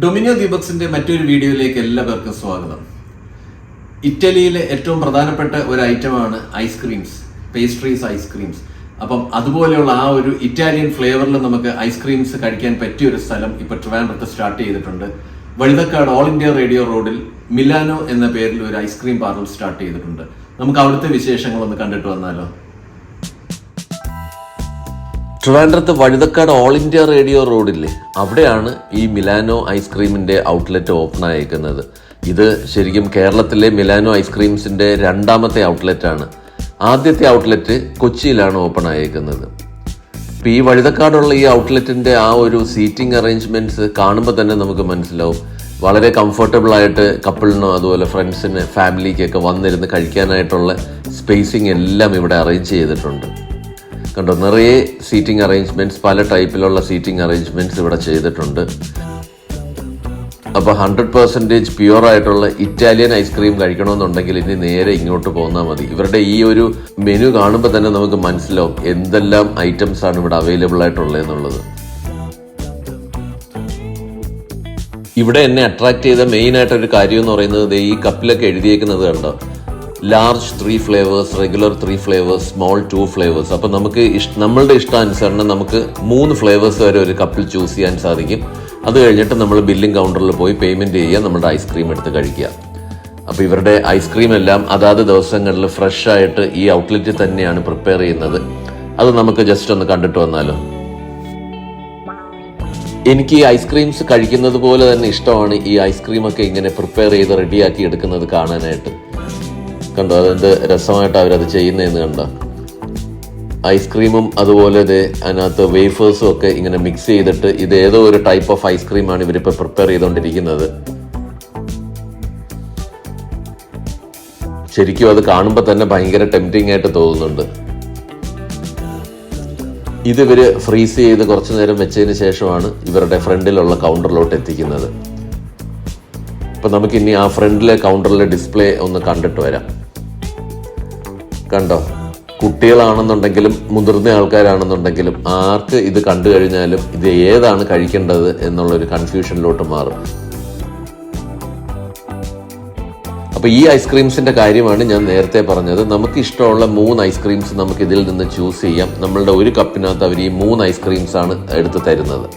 Domino ദീപക്സിന്റെ മറ്റൊരു വീഡിയോയിലേക്ക് എല്ലാവർക്കും സ്വാഗതം. ഇറ്റലിയിലെ ഏറ്റവും പ്രധാനപ്പെട്ട ഒരു ഐറ്റമാണ് ഐസ്ക്രീംസ്, പേസ്ട്രീസ് ഐസ്ക്രീംസ്. അപ്പം അതുപോലെയുള്ള ആ ഒരു ഇറ്റാലിയൻ ഫ്ലേവറിൽ നമുക്ക് ഐസ്ക്രീംസ് കഴിക്കാൻ പറ്റിയ ഒരു സ്ഥലം ഇപ്പൊ ട്രിവാൻഡ്രത്ത് സ്റ്റാർട്ട് ചെയ്തിട്ടുണ്ട്. വഴുതക്കാട് ഓൾ ഇന്ത്യ റേഡിയോ റോഡിൽ മിലാനോ എന്ന പേരിൽ ഒരു ഐസ്ക്രീം പാർലർ സ്റ്റാർട്ട് ചെയ്തിട്ടുണ്ട്. നമുക്ക് അവിടുത്തെ വിശേഷങ്ങളൊന്ന് കണ്ടിട്ട് വന്നാലോ. ട്രിവാൻഡ്രത്ത് വഴുതക്കാട് ഓൾ ഇന്ത്യ റേഡിയോ റോഡില്ലേ, അവിടെയാണ് ഈ മിലാനോ ഐസ്ക്രീമിന്റെ ഔട്ട്ലെറ്റ് ഓപ്പൺ ആയിരിക്കുന്നത്. ഇത് ശരിക്കും കേരളത്തിലെ മിലാനോ ഐസ്ക്രീംസിന്റെ രണ്ടാമത്തെ ഔട്ട്ലെറ്റ് ആണ്. ആദ്യത്തെ ഔട്ട്ലെറ്റ് കൊച്ചിയിലാണ് ഓപ്പൺ ആയിരിക്കുന്നത്. ഇപ്പം ഈ വഴുതക്കാടുള്ള ഈ ഔട്ട്ലെറ്റിന്റെ ആ ഒരു സീറ്റിംഗ് അറേഞ്ച്മെന്റ്സ് കാണുമ്പോൾ തന്നെ നമുക്ക് മനസ്സിലാവും, വളരെ കംഫർട്ടബിൾ ആയിട്ട് കപ്പിളിനോ അതുപോലെ ഫ്രണ്ട്സിന് ഫാമിലിക്കൊക്കെ വന്നിരുന്ന് കഴിക്കാനായിട്ടുള്ള സ്പേസിങ് എല്ലാം ഇവിടെ അറേഞ്ച് ചെയ്തിട്ടുണ്ട്. കണ്ടോ, നിറയെ സീറ്റിംഗ് അറേഞ്ച്മെന്റ്സ്, പല ടൈപ്പിലുള്ള സീറ്റിംഗ് അറേഞ്ച്മെന്റ്സ് ഇവിടെ ചെയ്തിട്ടുണ്ട്. അപ്പോൾ 100% പ്യുവർ ആയിട്ടുള്ള ഇറ്റാലിയൻ ഐസ്ക്രീം കഴിക്കണമെന്നുണ്ടെങ്കിൽ ഇനി നേരെ ഇങ്ങോട്ട് പോന്നാൽ മതി. ഇവരുടെ ഈ ഒരു മെനു കാണുമ്പോൾ തന്നെ നമുക്ക് മനസ്സിലാവും എന്തെല്ലാം ഐറ്റംസ് ആണ് ഇവിടെ അവൈലബിൾ ആയിട്ടുള്ളതെന്നുള്ളത്. ഇവിടെ എന്നെ അട്രാക്ട് ചെയ്ത മെയിൻ ആയിട്ടൊരു കാര്യം എന്ന് പറയുന്നത് ഈ കപ്പിലൊക്കെ എഴുതിയേക്കുന്നത് കണ്ടോ, large 3 flavours, regular 3 flavours, small 2 flavours. അപ്പം നമുക്ക് നമ്മളുടെ ഇഷ്ടാനുസരണം നമുക്ക് 3 ഫ്ലേവേഴ്സ് വരെ ഒരു കപ്പിൽ ചൂസ് ചെയ്യാൻ സാധിക്കും. അത് കഴിഞ്ഞിട്ട് നമ്മൾ ബില്ലിംഗ് കൗണ്ടറിൽ പോയി പേയ്മെന്റ് ചെയ്യുക, നമ്മുടെ ഐസ്ക്രീം എടുത്ത് കഴിക്കുക. അപ്പോൾ ഇവരുടെ ഐസ്ക്രീം എല്ലാം അതാത് ദിവസങ്ങളിൽ ഫ്രഷ് ആയിട്ട് ഈ ഔട്ട്ലെറ്റിൽ തന്നെയാണ് പ്രിപ്പയർ ചെയ്യുന്നത്. അത് നമുക്ക് ജസ്റ്റ് ഒന്ന് കണ്ടിട്ട് വന്നാലോ. എനിക്ക് ഈ ഐസ്ക്രീംസ് കഴിക്കുന്നത് പോലെ തന്നെ ഇഷ്ടമാണ് ഈ ഐസ്ക്രീമൊക്കെ ഇങ്ങനെ പ്രിപ്പയർ ചെയ്ത് റെഡിയാക്കി എടുക്കുന്നത് കാണാനായിട്ട്. കണ്ടോ, അതെന്ത് രസമായിട്ട് അവരത് ചെയ്യുന്നതെന്ന് കണ്ടോ. ഐസ്ക്രീമും അതുപോലെ അതിനകത്ത് വേഫേഴ്സും ഒക്കെ ഇങ്ങനെ മിക്സ് ചെയ്തിട്ട് ഇത് ഏതോ ഒരു ടൈപ്പ് ഓഫ് ഐസ്ക്രീമാണ് ഇവരിപ്പോൾ പ്രിപ്പയർ ചെയ്തുകൊണ്ടിരിക്കുന്നത്. ശരിക്കും അത് കാണുമ്പോൾ തന്നെ ഭയങ്കര ടെംപ്റ്റിംഗ് ആയിട്ട് തോന്നുന്നുണ്ട്. ഇതിവര് ഫ്രീസ് ചെയ്ത് കുറച്ചു നേരം വെച്ചതിന് ശേഷമാണ് ഇവരുടെ ഫ്രണ്ടിലുള്ള കൗണ്ടറിലോട്ട് എത്തിക്കുന്നത്. അപ്പൊ നമുക്കിനി ആ ഫ്രണ്ടിലെ കൗണ്ടറിലെ ഡിസ്പ്ലേ ഒന്ന് കണ്ടിട്ട് വരാം. കണ്ടോ, കുട്ടികളാണെന്നുണ്ടെങ്കിലും മുതിർന്ന ആൾക്കാരാണെന്നുണ്ടെങ്കിലും ആർക്ക് ഇത് കണ്ടു കഴിഞ്ഞാലും ഇത് ഏതാണ് കഴിക്കേണ്ടത് എന്നുള്ളൊരു കൺഫ്യൂഷനിലോട്ട് മാറും. അപ്പൊ ഈ ഐസ്ക്രീംസിന്റെ കാര്യമാണ് ഞാൻ നേരത്തെ പറഞ്ഞത്. നമുക്ക് ഇഷ്ടമുള്ള 3 ഐസ്ക്രീംസ് നമുക്ക് ഇതിൽ നിന്ന് ചൂസ് ചെയ്യാം. നമ്മളുടെ ഒരു കപ്പിനകത്ത് അവർ ഈ 3 ഐസ്ക്രീംസ് ആണ് എടുത്ത് തരുന്നത്.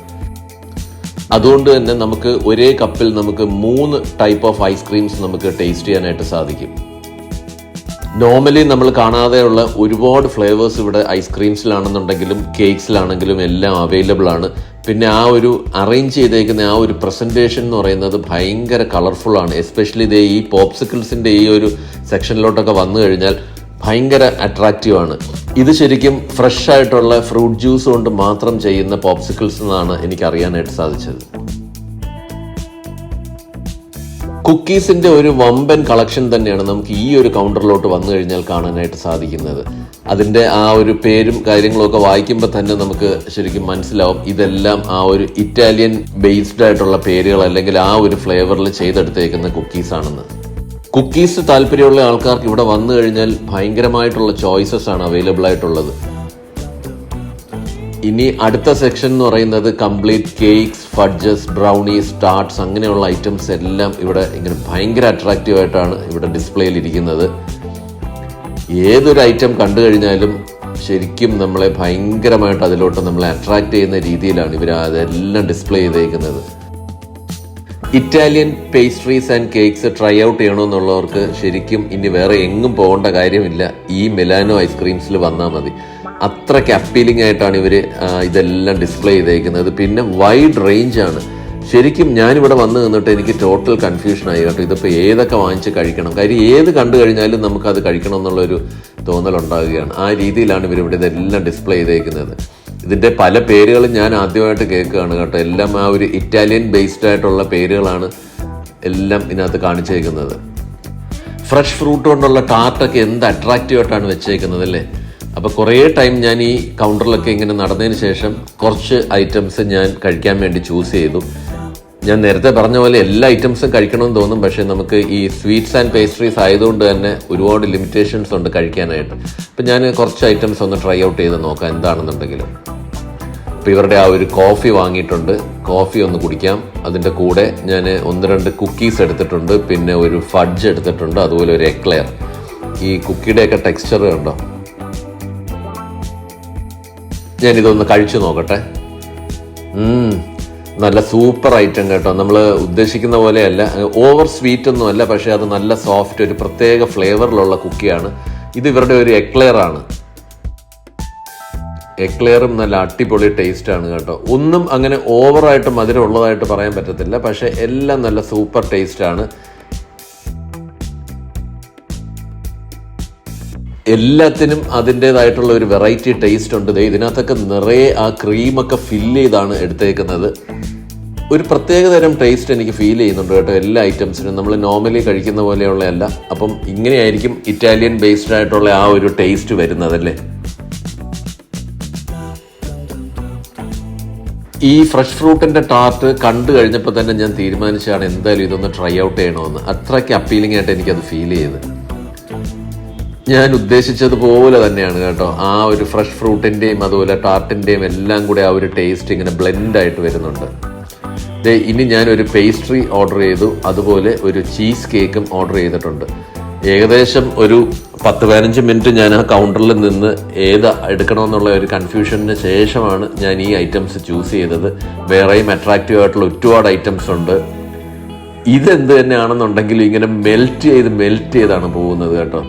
അതുകൊണ്ട് തന്നെ നമുക്ക് ഒരേ കപ്പിൽ നമുക്ക് 3 ടൈപ്പ് ഓഫ് ഐസ്ക്രീംസ് നമുക്ക് ടേസ്റ്റ് ചെയ്യാനായിട്ട് സാധിക്കും. നോർമലി നമ്മൾ കാണാതെയുള്ള ഒരുപാട് ഫ്ലേവേഴ്സ് ഇവിടെ ഐസ്ക്രീംസിലാണെന്നുണ്ടെങ്കിലും കേക്ക്സിലാണെങ്കിലും എല്ലാം അവൈലബിൾ ആണ്. പിന്നെ ആ ഒരു അറേഞ്ച് ചെയ്തേക്കുന്ന ആ ഒരു പ്രസന്റേഷൻ എന്ന് പറയുന്നത് ഭയങ്കര കളർഫുൾ ആണ്. എസ്പെഷ്യലി ഈ പോപ്സിക്കിൾസിന്റെ ഈ ഒരു സെക്ഷനിലോട്ടൊക്കെ വന്നു കഴിഞ്ഞാൽ ഭയങ്കര അട്രാക്റ്റീവ് ആണ്. ഇത് ശരിക്കും ഫ്രഷ് ആയിട്ടുള്ള ഫ്രൂട്ട് ജ്യൂസ് കൊണ്ട് മാത്രം ചെയ്യുന്ന പോപ്സിക്കിൾസ് എന്നാണ് എനിക്ക് അറിയാനായിട്ട് സാധിച്ചത്. കുക്കീസിന്റെ ഒരു വമ്പൻ കളക്ഷൻ തന്നെയാണ് നമുക്ക് ഈ ഒരു കൗണ്ടറിലോട്ട് വന്നു കഴിഞ്ഞാൽ കാണാനായിട്ട് സാധിക്കുന്നത്. അതിന്റെ ആ ഒരു പേരും കാര്യങ്ങളും ഒക്കെ വായിക്കുമ്പോൾ തന്നെ നമുക്ക് ശരിക്കും മനസ്സിലാവും ഇതെല്ലാം ആ ഒരു ഇറ്റാലിയൻ ബേസ്ഡ് ആയിട്ടുള്ള പേരുകൾ അല്ലെങ്കിൽ ആ ഒരു ഫ്ലേവറിൽ ചെയ്തെടുത്തേക്കുന്ന കുക്കീസ് ആണെന്ന്. കുക്കീസ് താല്പര്യമുള്ള ആൾക്കാർക്ക് ഇവിടെ വന്നു കഴിഞ്ഞാൽ ഭയങ്കരമായിട്ടുള്ള ചോയ്സസ് ആണ് അവൈലബിൾ ആയിട്ടുള്ളത്. ഇനി അടുത്ത സെക്ഷൻ എന്ന് പറയുന്നത് കംപ്ലീറ്റ് കേക്ക്സ്, ഫഡ്ജസ്, ബ്രൗണീസ്, ടാർട്ട്സ് അങ്ങനെയുള്ള ഐറ്റംസ് എല്ലാം ഇവിടെ ഇങ്ങനെ ഭയങ്കര അട്രാക്റ്റീവ് ആയിട്ടാണ് ഇവിടെ ഡിസ്പ്ലേയിൽ ഇരിക്കുന്നത്. ഏതൊരു ഐറ്റം കണ്ടു കഴിഞ്ഞാലും ശരിക്കും നമ്മളെ ഭയങ്കരമായിട്ട് അതിലോട്ട് നമ്മളെ അട്രാക്ട് ചെയ്യുന്ന രീതിയിലാണ് ഇവർ അതെല്ലാം ഡിസ്പ്ലേ ചെയ്തേക്കുന്നത്. Italian pastries and cakes try out ചെയ്യണമെന്നുള്ളവർക്ക് ശരിക്കും ഇനി വേറെ എങ്ങും പോകേണ്ട കാര്യമില്ല, ഈ മിലാനോ ഐസ്ക്രീംസിൽ വന്നാൽ മതി. അത്രയ്ക്ക് അപ്പീലിംഗ് ആയിട്ടാണ് ഇവർ ഇതെല്ലാം ഡിസ്പ്ലേ ചെയ്തേക്കുന്നത്. പിന്നെ വൈഡ് റേഞ്ച് ആണ്. ശരിക്കും ഞാനിവിടെ വന്ന് നിന്നിട്ട് എനിക്ക് ടോട്ടൽ കൺഫ്യൂഷനായി കേട്ടോ. ഇതിപ്പോൾ ഏതൊക്കെ വാങ്ങിച്ച് കഴിക്കണം, കാര്യം ഏത് കണ്ടു കഴിഞ്ഞാലും നമുക്കത് കഴിക്കണം എന്നുള്ളൊരു തോന്നലുണ്ടാകുകയാണ്. ആ രീതിയിലാണ് ഇവരിവിടെ ഇതെല്ലാം ഡിസ്പ്ലേ ചെയ്തേക്കുന്നത്. ഇതിൻ്റെ പല പേരുകളും ഞാൻ ആദ്യമായിട്ട് കേൾക്കുകയാണ് കേട്ടോ. എല്ലാം ആ ഒരു ഇറ്റാലിയൻ ബേസ്ഡ് ആയിട്ടുള്ള പേരുകളാണ് എല്ലാം ഇതിനകത്ത് കാണിച്ചേക്കുന്നത്. ഫ്രഷ് ഫ്രൂട്ട് കൊണ്ടുള്ള ടാർട്ടൊക്കെ എന്ത് അട്രാക്റ്റീവ് ആയിട്ടാണ് വെച്ചേക്കുന്നത് അല്ലേ. അപ്പോൾ കുറേ ടൈം ഞാൻ ഈ കൗണ്ടറിലൊക്കെ ഇങ്ങനെ നടന്നതിന് ശേഷം കുറച്ച് ഐറ്റംസ് ഞാൻ കഴിക്കാൻ വേണ്ടി ചൂസ് ചെയ്തു. ഞാൻ നേരത്തെ പറഞ്ഞ പോലെ എല്ലാ ഐറ്റംസും കഴിക്കണമെന്ന് തോന്നും, പക്ഷേ നമുക്ക് ഈ സ്വീറ്റ്സ് ആൻഡ് പേസ്ട്രീസ് ആയതുകൊണ്ട് തന്നെ ഒരുപാട് ലിമിറ്റേഷൻസ് ഉണ്ട് കഴിക്കാനായിട്ട്. അപ്പം ഞാൻ കുറച്ച് ഐറ്റംസ് ഒന്ന് ട്രൈ ഔട്ട് ചെയ്ത് നോക്കാം എന്താണെന്നുണ്ടെങ്കിലും. അപ്പോൾ ഇവരുടെ ആ ഒരു കോഫി വാങ്ങിയിട്ടുണ്ട്, കോഫി ഒന്ന് കുടിക്കാം. അതിൻ്റെ കൂടെ ഞാൻ 1-2 കുക്കീസ് എടുത്തിട്ടുണ്ട്, പിന്നെ ഒരു ഫഡ്ജ് എടുത്തിട്ടുണ്ട്, അതുപോലെ ഒരു എക്ലെയർ. ഈ കുക്കിയുടെയൊക്കെ ടെക്സ്ചർ കണ്ടോ, ഞാനിതൊന്ന് കഴിച്ചു നോക്കട്ടെ. നല്ല സൂപ്പർ ഐറ്റം കേട്ടോ. നമ്മൾ ഉദ്ദേശിക്കുന്ന പോലെയല്ല, ഓവർ സ്വീറ്റ് ഒന്നും അല്ല, പക്ഷേ അത് നല്ല സോഫ്റ്റ്, ഒരു പ്രത്യേക ഫ്ലേവറിലുള്ള കുക്കിയാണ്. ഇത് ഇവരുടെ ഒരു എക്ലെയർ ആണ്. എക്ലെയറും നല്ല അടിപൊളി ടേസ്റ്റ് ആണ് കേട്ടോ. ഒന്നും അങ്ങനെ ഓവറായിട്ട് മധുരം ഉള്ളതായിട്ട് പറയാൻ പറ്റത്തില്ല, പക്ഷെ എല്ലാം നല്ല സൂപ്പർ ടേസ്റ്റ് ആണ്. എല്ലാത്തിനും അതിൻ്റെതായിട്ടുള്ള ഒരു വെറൈറ്റി ടേസ്റ്റ് ഉണ്ട്. ഇതിനകത്തൊക്കെ നിറയെ ആ ക്രീമൊക്കെ ഫില്ല് ചെയ്താണ് എടുത്തേക്കുന്നത്. ഒരു പ്രത്യേകതരം ടേസ്റ്റ് എനിക്ക് ഫീൽ ചെയ്യുന്നുണ്ട് കേട്ടോ എല്ലാ ഐറ്റംസിനും. നമ്മൾ നോർമലി കഴിക്കുന്ന പോലെയുള്ളതല്ല. അപ്പം ഇങ്ങനെയായിരിക്കും ഇറ്റാലിയൻ ബേസ്ഡ് ആയിട്ടുള്ള ആ ഒരു ടേസ്റ്റ് വരുന്നതല്ലേ. ഈ ഫ്രഷ് ഫ്രൂട്ടിൻ്റെ ടാർട്ട് കണ്ടു കഴിഞ്ഞപ്പോൾ തന്നെ ഞാൻ തീരുമാനിച്ചതാണ് എന്തായാലും ഇതൊന്ന് ട്രൈ ഔട്ട് ചെയ്യണമെന്ന്. അത്രയ്ക്ക് അപ്പീലിംഗ് ആയിട്ട് എനിക്കത് ഫീൽ ചെയ്ത്. ഞാൻ ഉദ്ദേശിച്ചതുപോലെ തന്നെയാണ് കേട്ടോ. ആ ഒരു ഫ്രഷ് ഫ്രൂട്ടിൻ്റെയും അതുപോലെ ടാർട്ടിൻ്റെയും എല്ലാം കൂടെ ആ ഒരു ടേസ്റ്റ് ഇങ്ങനെ ബ്ലെൻഡായിട്ട് വരുന്നുണ്ട്. ഇനി ഞാനൊരു പേസ്ട്രി ഓർഡർ ചെയ്തു, അതുപോലെ ഒരു ചീസ് കേക്കും ഓർഡർ ചെയ്തിട്ടുണ്ട്. ഏകദേശം ഒരു 10-15 മിനിറ്റ് ഞാൻ ആ കൗണ്ടറിൽ നിന്ന് ഏത് എടുക്കണമെന്നുള്ള ഒരു കൺഫ്യൂഷന് ശേഷമാണ് ഞാൻ ഈ ഐറ്റംസ് ചൂസ് ചെയ്തത്. വേറെയും അട്രാക്റ്റീവ് ആയിട്ടുള്ള ഒരുപാട് ഐറ്റംസ് ഉണ്ട്. ഇതെന്ത് തന്നെയാണെന്നുണ്ടെങ്കിലും ഇങ്ങനെ മെൽറ്റ് ചെയ്താണ് പോകുന്നത് കേട്ടോ.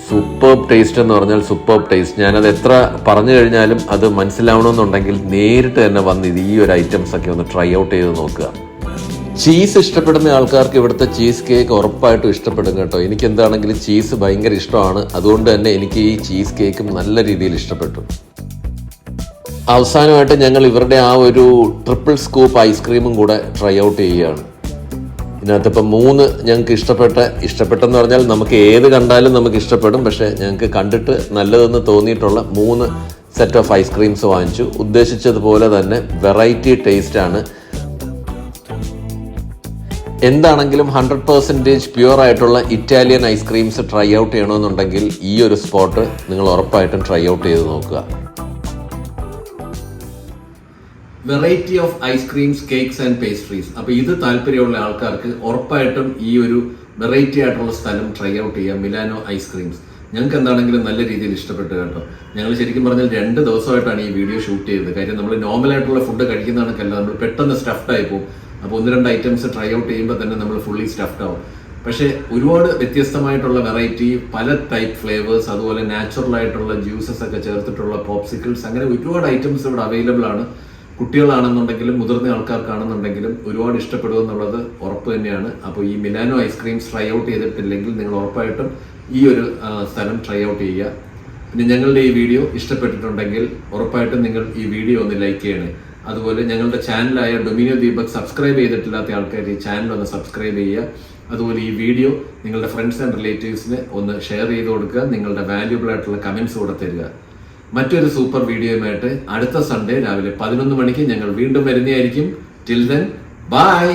സൂപ്പർബ് ടേസ്റ്റ് എന്ന് പറഞ്ഞാൽ സൂപ്പർബ് ടേസ്റ്റ്. ഞാനത് എത്ര പറഞ്ഞു കഴിഞ്ഞാലും അത് മനസ്സിലാവണമെന്നുണ്ടെങ്കിൽ നേരിട്ട് തന്നെ വന്ന് ഈ ഒരു ഐറ്റംസ് ഒക്കെ ഒന്ന് ട്രൈ ഔട്ട് ചെയ്ത് നോക്കുക. ചീസ് ഇഷ്ടപ്പെടുന്ന ആൾക്കാർക്ക് ഇവിടുത്തെ ചീസ് കേക്ക് ഉറപ്പായിട്ടും ഇഷ്ടപ്പെടും കേട്ടോ. എനിക്ക് എന്താണെങ്കിലും ചീസ് ഭയങ്കര ഇഷ്ടമാണ്. അതുകൊണ്ട് തന്നെ എനിക്ക് ഈ ചീസ് കേക്കും നല്ല രീതിയിൽ ഇഷ്ടപ്പെട്ടു. അവസാനമായിട്ട് ഞങ്ങൾ ഇവരുടെ ആ ഒരു ട്രിപ്പിൾ സ്കൂപ്പ് ഐസ്ക്രീമും കൂടെ ട്രൈ ഔട്ട് ചെയ്യുകയാണ്. ഇതിനകത്തിപ്പോൾ 3 ഞങ്ങൾക്ക് ഇഷ്ടപ്പെട്ടെന്ന് പറഞ്ഞാൽ നമുക്ക് ഏത് കണ്ടാലും നമുക്ക് ഇഷ്ടപ്പെടും. പക്ഷേ ഞങ്ങൾക്ക് കണ്ടിട്ട് നല്ലതെന്ന് തോന്നിയിട്ടുള്ള 3 സെറ്റ് ഓഫ് ഐസ്ക്രീംസ് വാങ്ങിച്ചു. ഉദ്ദേശിച്ചതുപോലെ തന്നെ വെറൈറ്റി ടേസ്റ്റാണ്. എന്താണെങ്കിലും 100% പ്യുവർ ആയിട്ടുള്ള ഇറ്റാലിയൻ ഐസ്ക്രീംസ് ട്രൈ ഔട്ട് ചെയ്യണമെന്നുണ്ടെങ്കിൽ ഈ ഒരു സ്പോട്ട് നിങ്ങൾ ഉറപ്പായിട്ടും ട്രൈ ഔട്ട് ചെയ്ത് നോക്കുക. Variety of ice creams, cakes and pastries. അപ്പോൾ ഇത് താല്പര്യമുള്ള ആൾക്കാർക്ക് ഉറപ്പായിട്ടും ഈ ഒരു വെറൈറ്റി ആയിട്ടുള്ള സ്ഥലം ട്രൈ ഔട്ട് ചെയ്യാം, മിലാനോ ഐസ്ക്രീംസ്. ഞങ്ങൾക്ക് എന്താണെങ്കിലും നല്ല രീതിയിൽ ഇഷ്ടപ്പെട്ടു കേട്ടോ. ഞങ്ങൾ ശരിക്കും പറഞ്ഞാൽ 2 ദിവസമായിട്ടാണ് ഈ വീഡിയോ ഷൂട്ട് ചെയ്തത്. കാര്യം നമ്മൾ നോർമലായിട്ടുള്ള ഫുഡ് കഴിക്കുന്ന കണക്കല്ല, നമ്മൾ പെട്ടെന്ന് സ്റ്റഫ്ഡ് ആയി പോകും. അപ്പോൾ 1-2 ഐറ്റംസ് ട്രൈ ഔട്ട് ചെയ്യുമ്പോൾ തന്നെ നമ്മൾ ഫുള്ളി സ്റ്റഫ്ഡ് ആവും. പക്ഷേ ഒരുപാട് വ്യത്യസ്തമായിട്ടുള്ള വെറൈറ്റി, പല ടൈപ്പ് ഫ്ലേവേഴ്സ്, അതുപോലെ നാച്ചുറൽ ആയിട്ടുള്ള ജ്യൂസസ് ഒക്കെ ചേർത്തിട്ടുള്ള പോപ്സിക്കിൾസ്, അങ്ങനെ ഒരുപാട് ഐറ്റംസ് ഇവിടെ അവൈലബിൾ ആണ്. കുട്ടികളാണെന്നുണ്ടെങ്കിലും മുതിർന്ന ആൾക്കാർക്കാണെന്നുണ്ടെങ്കിലും ഒരുപാട് ഇഷ്ടപ്പെടുമെന്നുള്ളത് ഉറപ്പ് തന്നെയാണ്. അപ്പോൾ ഈ മിലാനോ ഐസ്ക്രീംസ് ട്രൈ ഔട്ട് ചെയ്തിട്ടില്ലെങ്കിൽ നിങ്ങൾ ഉറപ്പായിട്ടും ഈ ഒരു സ്ഥലം ട്രൈ ഔട്ട് ചെയ്യുക. പിന്നെ ഞങ്ങളുടെ ഈ വീഡിയോ ഇഷ്ടപ്പെട്ടിട്ടുണ്ടെങ്കിൽ ഉറപ്പായിട്ടും നിങ്ങൾ ഈ വീഡിയോ ഒന്ന് ലൈക്ക് ചെയ്യണേ. അതുപോലെ ഞങ്ങളുടെ ചാനലായ ഡൊമിനിയോ ദീപക് സബ്സ്ക്രൈബ് ചെയ്തിട്ടില്ലാത്ത ആൾക്കാർ ഈ ചാനൽ ഒന്ന് സബ്സ്ക്രൈബ് ചെയ്യുക. അതുപോലെ ഈ വീഡിയോ നിങ്ങളുടെ ഫ്രണ്ട്സ് ആൻഡ് റിലേറ്റീവ്സിന് ഒന്ന് ഷെയർ ചെയ്ത് കൊടുക്കുക. നിങ്ങളുടെ വാല്യുബിൾ ആയിട്ടുള്ള കമൻസ് കൂടെ തരിക. മറ്റൊരു സൂപ്പർ വീഡിയോയുമായിട്ട് അടുത്ത സൺഡേ രാവിലെ 11 മണിക്ക് ഞങ്ങൾ വീണ്ടും വരുന്നതായിരിക്കും. Till then bye.